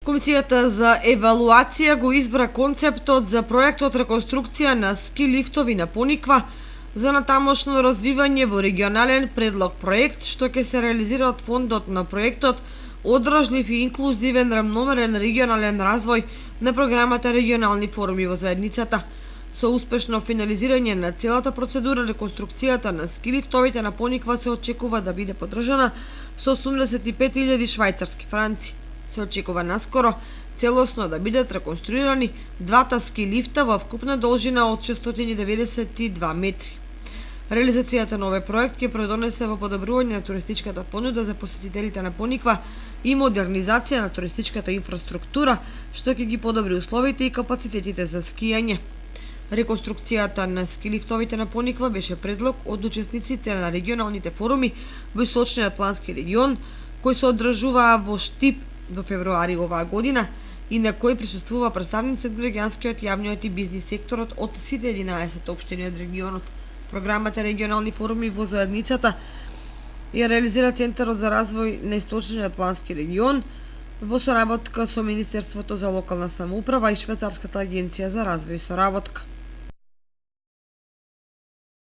Комисијата за евалуација го избра концептот за проектот реконструкција на ски лифтови на Пониква за натамошно развивање во регионален предлог проект, што ќе се реализира од фондот на проектот Одржлив и инклузивен рамномерен регионален развој на програмата Регионални форуми во заедницата. Со успешно финализирање на целата процедура, реконструкцијата на ски лифтовите на Пониква се очекува да биде поддржана со 85.000 швајцарски франци. Се очекува наскоро целосно да бидат реконструирани двата ски лифта во вкупна должина од 692 метри. Реализацијата на овој проект ќе предонесе во подобрување на туристичката понуда за посетителите на Пониква и модернизација на туристичката инфраструктура, што ќе ги подобри условите и капацитетите за скијање. Реконструкцијата на ски лифтовите на Пониква беше предлог од учесниците на регионалните форуми во Источниот плански регион, кои се одржуваа во Штип во февруари оваа година и на кој присуствува представници од граѓанскиот, јавниот и бизнис секторот од сите 11 општини од регионот. Програмата Регионални форуми во заедницата ја реализира Центарот за развој на Источниот плански регион во соработка со Министерството за локална самоуправа и Швајцарската агенција за развој и соработка.